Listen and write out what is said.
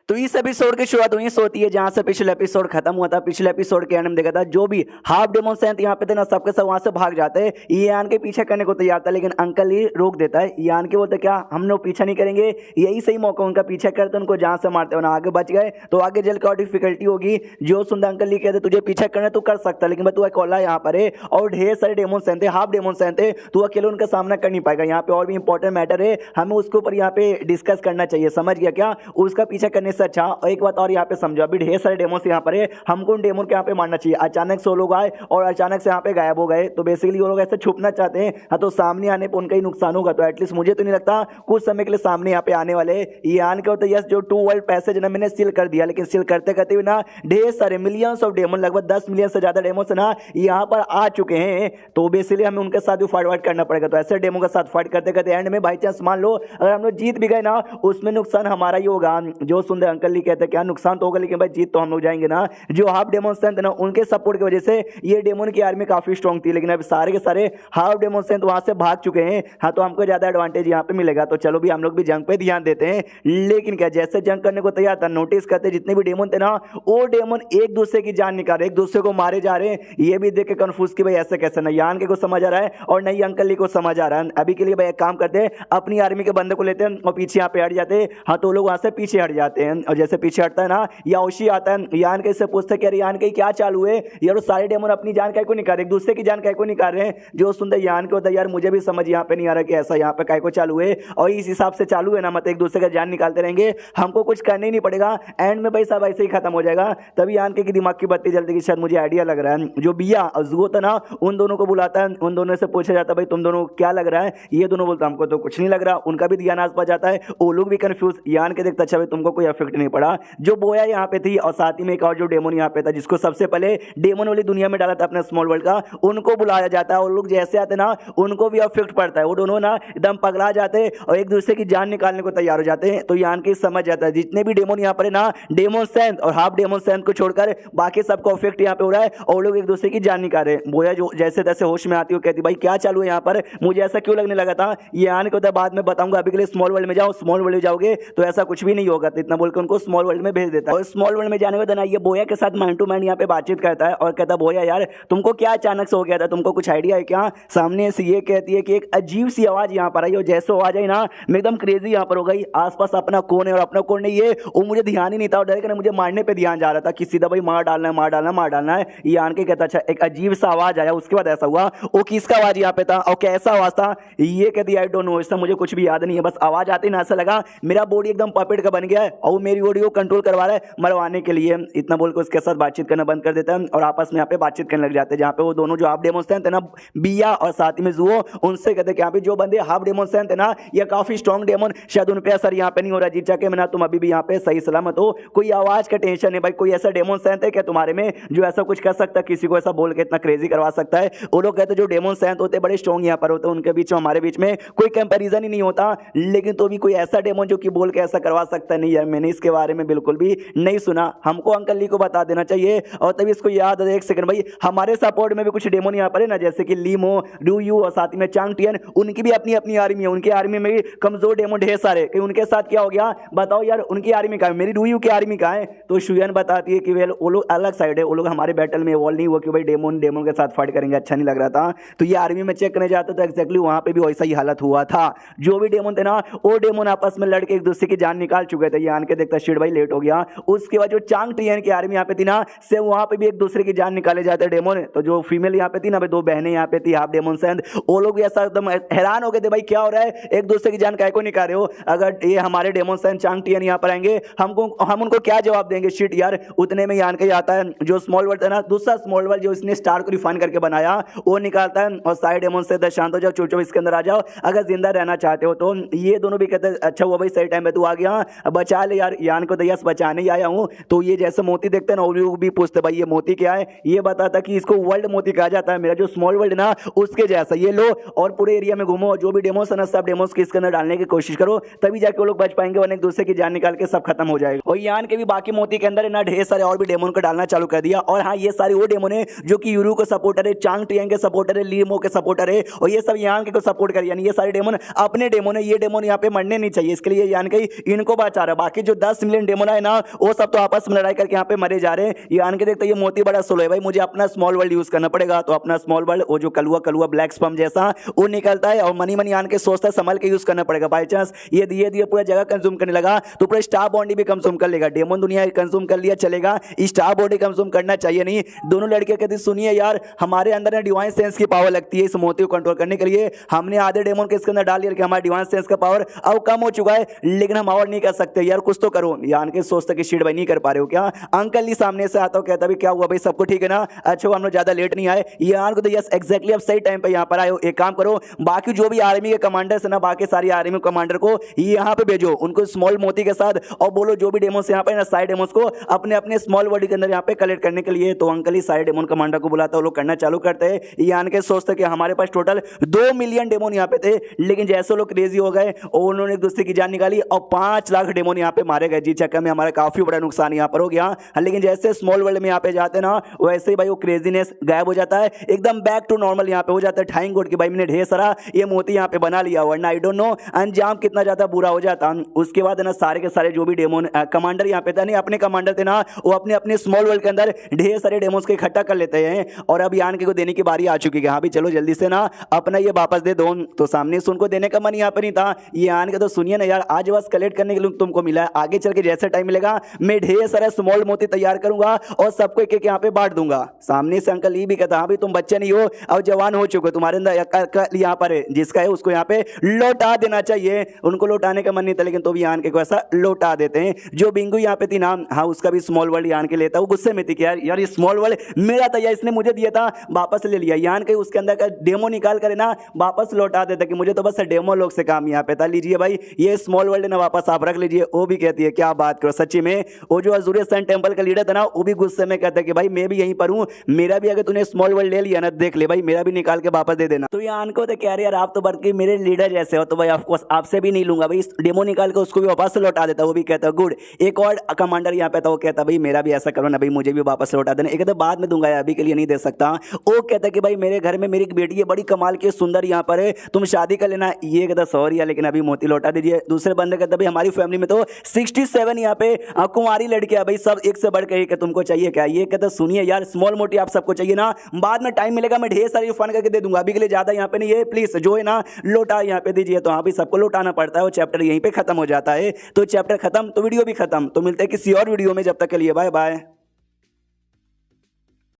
तो इस एपिसोड की शुरुआत वहीं से होती है जहां से पिछले एपिसोड खत्म हुआ था। पिछले एपिसोड के एंड में देखा था जो भी हाफ डेमन सैंत यहाँ पे थे ना, सबके सब वहां से भाग जाते हैं। यान के पीछे करने को तैयार था, लेकिन अंकल ही रोक देता है। यान के बोलते क्या हम लोग पीछा नहीं करेंगे, यही सही मौका उनका पीछा करते, उनको जहां से मारते हो ना, आगे बच गए तो आगे जल के और डिफिकल्टी होगी। जो सुंदर अंकल ही कहते तुझे पीछा करना तू कर सकता, लेकिन तू अकेला यहाँ पर है और ढेर सारे डेमन सैंत है, हाफ डेमन सैंत है, तू अकेले उनका सामना कर नहीं पाएगा। यहाँ पे और भी इंपॉर्टेंट मैटर है, हमें उसके ऊपर यहाँ पे डिस्कस करना चाहिए, समझ गया क्या? उसका पीछा करने से अच्छा एक बात और यहाँ पे समझो, अभी ढेर सारे डेमोस यहाँ पर है, हमको उन डेमो के यहाँ पे मारना चाहिए। अचानक से वो लोग आए और अचानक से यहाँ पे गायब हो गए, तो बेसिकली वो लोग ऐसे छुपना चाहते हैं। हाँ, तो सामने आने पर उनका ही नुकसान होगा। तो एटलीस्ट मुझे तो नहीं लगता कुछ समय के लिए सामने यहाँ पे आने वाले। ये आन के होते यस जो 2 वर्ल्ड पैसेज ना मैंने सील कर दिया, लेकिन सील करते करते हुए ना ढेर सारे मिलियंस ऑफ डेमन, लगभग 10 मिलियन से ज्यादा डेमोस ना यहाँ पर आ चुके हैं। तो बेसिकली हमें उनके साथ भी फाइट करना पड़ेगा। तो ऐसे डेमो के साथ फाइट करते करते एंड में बाई चांस मान लो अगर हम लोग जीत भी गए ना, उसमें नुकसान हमारा ही होगा। जो सुंदर अंकल ही कहते क्या नुकसान तो होगा, लेकिन भाई जीत तो हम लोग जाएंगे ना। जो हाफ डेमन सैंत ना, उनके सपोर्ट की वजह से ये डेमन की आर्मी काफी स्ट्रांग थी, लेकिन अब सारे के सारे हाफ डेमन सैंत वहां से भाग चुके हैं। हाँ, तो हमको ज्यादा एडवांटेज यहाँ पे मिलेगा। तो चलो भी हम लोग भी जंग पे ध्यान देते हैं। लेकिन क्या जैसे जंग करने को तैयार था, नोटिस करते जितने भी डेमन थे ना, वो डेमन एक दूसरे की जान निकाल रहे, एक दूसरे को मारे जा रहे हैं। ये भी देख के कंफ्यूज कि भाई ऐसे कैसे, नहीं यान के को समझ आ रहा है और नहीं अंकल को समझ आ रहा है। अभी के लिए भाई एक काम करते हैं, अपनी आर्मी के बंदे को लेते हैं और पीछे यहाँ पे हट जाते हैं। हाँ, तो लोग वहां से पीछे हट जाते हैं और जैसे पीछे हटता है ना, याओशी आता है, यान के से पूछते कि यान के क्या चालू है यार, सारे डेमन अपनी जान काय को निकाल रहे, एक दूसरे की जान काय को निकाल रहे हैं। जो सुंदर यान के होता है यार, मुझे भी समझ यहाँ पे नहीं आ रहा कि ऐसा यहाँ पे काय को चालू है, और इस हिसाब से चालू है ना, मतलब एक दूसरे का जान निकालते रहेंगे, हमको कुछ करने ही नहीं पड़ेगा। एंड में भाई सब ऐसे ही खत्म हो जाएगा। तभी यान के दिमाग की बत्ती जलती कि शायद मुझे आइडिया लग रहा है। जो बिया और जुओ था ना, उन दोनों को बुलाता है, उन दोनों से पूछा जाता है भाई तुम दोनों क्या लग रहा है? ये दोनों बोलता हमको तो कुछ नहीं लग रहा। उनका भी ध्यान आसपास जाता है, वो लोग भी कंफ्यूज। यान के देखता अच्छा भाई तुमको कोई इफेक्ट नहीं पड़ा। जो बोया यहाँ पे थी और साथ ही में एक और जो डेमन यहाँ पे था, जिसको सबसे पहले डेमन वाली दुनिया में डाला था अपने स्मॉल वर्ल्ड का, उनको बुलाया जाता है। और लोग जैसे आते ना, उनको भी इफेक्ट पड़ता है। वो दोनों ना एकदम पगला जाते हैं और एक दूसरे की जान निकालने को तैयार हो जाते हैं। तो यान के समझ जाता है जितने भी डेमन यहाँ पर ना, डेमन सैंत और हाफ डेमन सैंत को छोड़कर बाकी सबको इफेक्ट यहाँ पे हो रहा है और लोग एक दूसरे की जान निकाल रहे हैं। बोया जो जैसे तैसे होश में आती हो, कहती भाई क्या चालू है यहाँ पर, मुझे ऐसा क्यों लगने लगा था। ये आने को बाद में बताऊंगा, अभी के लिए स्मॉल वर्ल्ड में जाओ, स्मॉल वर्ल्ड में जाओगे तो ऐसा कुछ भी नहीं होगा। तो इतना बोलकर उनको स्मॉल वर्ल्ड में भेज देता है। और स्मॉल वर्ल्ड में जाने के बाद ये बोया के साथ माइंड टू माइंड यहाँ पे बातचीत करता है और कहता बोया यार तुमको क्या अचानक से हो गया था, तुमको कुछ आइडिया है क्या? सामने से ये कहती है कि एक अजीब सी आवाज यहाँ पर आई और जैसे आवाज आई ना, मैं एकदम क्रेजी यहाँ पर हो गई। आसपास अपना कौन है और अपना कौन नहीं है वो मुझे ध्यान ही नहीं था, और डर के मुझे मारने पे ध्यान जा रहा था कि सीधा भाई मार डालना है, मार डालना, मार डालना है। ये आन के कहता अच्छा एक अजीब सा आवाज आया, उसके बाद ऐसा हुआ। वो किसका आवाज यहाँ पे था और कैसा आवाज था? ये कहती आई डोंट नो, इससे मुझे कुछ भी याद नहीं है, बस आवाज आती ना ऐसा लगा मेरा बॉडी एकदम पपेट का बन गया है और मेरी बॉडी को कंट्रोल करवा रहा है मरवाने के लिए। इतना बोलकर उसके साथ बातचीत करना बंद कर देता है और आपस में यहाँ पे बातचीत करने लग जाते हैं। जहाँ पे वो दोनों जो हाफ डेमन सैंत है ना, बिया और साथ में जुओ, उनसे कहते हैं कि यहाँ पे जो बंदे हाफ डेमन सैंत है ना, ये काफी स्ट्रॉन्ग डेमन, शायद उन पे असर यहाँ पे नहीं हो रहा। जीत जाके मैं ना तुम अभी भी यहाँ पे सही सलामत हो, कोई आवाज का टेंशन है। भाई कोई ऐसा डेमन सैंत है क्या तुम्हारे में जो ऐसा कुछ कर सकता है, किसी को ऐसा बोल के इतना क्रेजी करवा सकता है? वो लोग कहते हैं जो डेमन सैंत होते बड़े स्ट्रॉन्ग यहाँ पर होते हैं, उनके बीच में हमारे बीच में कोई कंपैरिजन ही नहीं होता। लेकिन तो भी कोई ऐसा डेमन जो कि बोल के ऐसा करवा सकता नहीं है, मैंने इसके बारे में बिल्कुल भी नहीं सुना, हमको अंकल ली को बता देना चाहिए। और तभी इसको याद है, एक सेकंड भाई हमारे सपोर्ट में भी कुछ डेमन यहाँ पर है ना, जैसे कि लीमो, ड्यूयू और साथ में चांगटियन, उनकी भी अपनी अपनी आर्मी है। उनकी आर्मी में भी कमजोर डेमन ढेर सारे, कि उनके साथ क्या हो गया बताओ यार, उनकी आर्मी का है, मेरी ड्यूयू की आर्मी का है। तो शुयन बताती है कि वो लोग अलग साइड है, वो लोग हमारे बैटल में इवॉल्व नहीं हुआ कि भाई डेमन के साथ फाइट करेंगे, अच्छा नहीं लग रहा था। तो ये आर्मी में चेक करने जाते तो एक्जैक्टली वहां पे भी वैसा ही हालत हुआ था। जो भी डेमन थे ना, वो डेमन आपस में लड़के एक दूसरे की जान निकाल चुके थे। ये आन के देखता शिट भाई लेट हो गया। उसके बाद जो चांगटियन की आर्मी यहाँ पे थी ना, से वहां पे भी एक दूसरे की जान निकाले जाते डेमन। तो जो फीमेल यहाँ पे थी ना, दो बहनें यहाँ पे थी हाफ डेमन सैंत, वो लोग भी ऐसा एकदम हैरान हो गए थे भाई क्या हो रहा है, एक दूसरे की जान काय को निकाल रहे हो? अगर ये हमारे डेमन सैंत चांगटियन यहाँ पर आएंगे, हम उनको क्या जवाब देंगे? शिट यार। उतने में यान के आता है जो स्मॉल वर्ल्ड है ना, दूसरा स्मॉल वर्ल्ड जो इसने स्टार को रिफाइन करके बनाया, वो निकालता है और सारे डेमन से शांत हो जाओ, चुपचाप इसके अंदर आ जाओ, अगर जिंदा रहना चाहते हो तो। ये दोनों भी कहते हैं अच्छा हुआ भाई सही टाइम पे तू आ गया, बचा ले यार। यान को दयास बचाने ही आया हूँ। तो ये जैसे मोती देखते हैं ना, वो लोग भी पूछते भाई ये मोती क्या है? ये बताता कि इसको वर्ल्ड मोती कहा जाता है, मेरा जो स्मॉल वर्ल्ड ना उसके जैसा। ये लो और पूरे एरिया में घूमो, जो भी डेमोस है ना सब डेमोस के इसके अंदर डालने की कोशिश करो, तभी जाके वो लोग बच पाएंगे, वरना एक दूसरे की जान निकाल के सब खत्म हो जाएगा। और यान के भी बाकी मोती के अंदर ना ढेर सारे और भी डेमोन को डालना चालू कर दिया। और हाँ, ये सारे वो डेमोन है जो कि यूरू को सपोर्टर है, चांगटियन के सपोर्टर है, लीमो के सपोर्टर है, और ये सब यान के को सपोर्ट कर, यानी ये सारे डेमोन अपने डेमोन है। ये डेमोन यहाँ पे मरने नहीं चाहिए, इसके लिए यान के इनको बचा रहा है। बाकी जो 10 मिलियन डेमोन है ना, वो सब तो आपस में लड़ाई करके यहाँ पे मरे जा रहे हैं। ये आन के देखते ये मोती बड़ा स्लो है भाई, मुझे अपना स्मॉल वर्ल्ड यूज करना पड़ेगा। तो अपना स्मॉल वर्ल्ड वो जो कलुआ कलुआ ब्लैक स्पम जैसा वो निकलता है, और मनी मनी आन के सोचता है संभल के यूज करना पड़ेगा। बाई चांस ये धीरे धीरे पूरा जगह कंज्यूम करने लगा तो पूरा स्टार बॉडी भी कंज्यूम कर लेगा। डेमन दुनिया कंज्यूम कर लिया चलेगा, स्टार बॉडी कंज्यूम करना चाहिए नहीं। दोनों लड़के कहते सुनिए यार, हमारे अंदर ना डिवाइन सेंस की पावर लगती है इस मोती को कंट्रोल करने के लिए। हमने आधे डेमन के इसके अंदर डाल दिया कि हमारा डिवाइन सेंस का पावर अब कम हो चुका है, लेकिन हम और नहीं कर सकते यार, कुछ तो करो। यान के सोचते कि शीट भाई नहीं कर पा रहे हो क्या? अंकल ही सामने से आता हो, कहता भी क्या हुआ भाई, सबको ठीक है ना? अच्छा हम लोग ज्यादा लेट नहीं आए। यान को तो यस एग्जैक्टली अब सही टाइम पे यहाँ पर आए हो। एक काम करो, बाकी जो भी आर्मी के कमांडर्स है ना, बाकी सारी आर्मी कमांडर को यहाँ पे भेजो, उनको स्मॉल मोती के साथ, और बोलो जो भी डेमोस यहाँ पे ना साइड डेमोस को अपने अपने स्मॉल बॉडी के अंदर यहाँ पे कलेक्ट करने के लिए। तो अंकल ही साइड डेमोन कमांडर को बुलाता है, वो लोग करना चालू करते हैं। यान के सोचते कि हमारे पास टोटल 2 मिलियन डेमोन यहाँ पे थे, लेकिन जैसे लोग क्रेजी हो गए और उन्होंने एक दूसरे की जान निकाली और 5 लाख डेमोन यहाँ पे मारे गए। जी चक्कर में हमारा काफी बड़ा नुकसान यहाँ पर हो गया। लेकिन जैसे स्मॉल वर्ल्ड में यहाँ पे जाते ना, वैसे ही भाई वो क्रेजीनेस गायब हो जाता है, एकदम बैक टू नॉर्मल यहाँ पे हो जाता है। थैंक गॉड कि भाई मैंने ढेर सारा ये मोती यहाँ पे बना लिया, वरना आई डोंट नो अंजाम कितना ज्यादा बुरा हो जाता। उसके बाद ना सारे के सारे जो भी डेमोन कमांडर यहाँ पे थे, नहीं अपने कमांडर थे ना, वो अपने अपने स्मॉल वर्ल्ड के अंदर ढेर सारे डेमोस को इकट्ठा कर लेते हैं। और अब यान के को देने की बारी आ चुकी है। हाँ भी चलो जल्दी से ना अपना ये वापस दे दो। तो सामने से उनको देने का मन यहाँ पर नहीं था। ये आन के तो सुनिए ना यार, आज बस कलेक्ट करने के लिए तुमको मिला है, आगे चल के जैसे टाइम मिलेगा मैं ढेर सारा स्मॉल मोती तैयार करूंगा और सबको एक एक यहाँ पे बांट दूंगा। सामने से अंकल ये भी कहता हाँ भाई तुम बच्चे नहीं हो, अब जवान हो चुके हो, तुम्हारे अंदर यहाँ पर है जिसका है उसको यहाँ पे लौटा देना चाहिए। उनको लौटाने का मन नहीं था, लेकिन तो भी यान के को ऐसा लौटा देते हैं। जो बिंगू यहाँ पे थी ना, हाँ उसका भी स्मॉल वर्ल्ड यान के लेता, वो गुस्से में थी कि यार ये स्मॉल वर्ल्ड मेरा था यार, इसने मुझे दिया था, वापस ले लिया। यान के उसके अंदर का डेमो निकाल कर ना वापस लौटा देता कि मुझे तो बस डेमो लोग से काम यहाँ पे था, लीजिए भाई ये स्मॉल वर्ल्ड ना वापस आप रख लीजिए। वो भी कहती है क्या बात करो, सच्ची में वो जो अजूरे सन टेंपल का लीडर था ना, वो भी गुस्से में कहता है कि भाई मैं भी यहीं पर हूँ, मेरा भी अगर तूने स्मॉल वर्ल्ड ले लिया ना, देख ले भाई मेरा भी निकाल के वापस दे देना। तो यान को तो कह रहे यार आप तो बल्कि मेरे लीडर जैसे हो, तो भाई ऑफकोर्स आपसे भी नहीं लूंगा भाई, डेमो निकाल के उसको भी वापस से लौटा देता। वो भी कहता गुड। एक और कमांडर यहाँ पे था, वो कहता भाई मेरा भी ऐसा करो ना भाई, मुझे भी वापस लौटा देना। एक कहता बाद में दूंगा, अभी के लिए नहीं दे सकता। वो कहता कि भाई मेरे घर में मेरी बेटी है बड़ी कमाल की सुंदर, यहाँ पर है, तुम शादी कर लेना। ये कहता सॉरी है लेकिन अभी मोती लौटा दीजिए। दूसरे बंदे कहता भाई हमारी फैमिली में तो 67 यहाँ पे कुंवारी लड़कियां भाई, सब एक से बढ़ के एक है, तुमको चाहिए क्या? ये कहता सुनिए यार स्मॉल मोटी आप सबको चाहिए ना, बाद में टाइम मिलेगा मैं ढेर सारी फन करके दे दूंगा, अभी के लिए ज्यादा यहाँ पे नहीं है, प्लीज जो है ना लौटा यहाँ पे दीजिए। तो हाँ भी सबको लौटाना पड़ता है, वो चैप्टर यहीं पे खत्म हो जाता है। तो चैप्टर खत्म तो वीडियो भी खत्म। तो मिलते हैं किसी और वीडियो में, जब तक के लिए बाय बाय।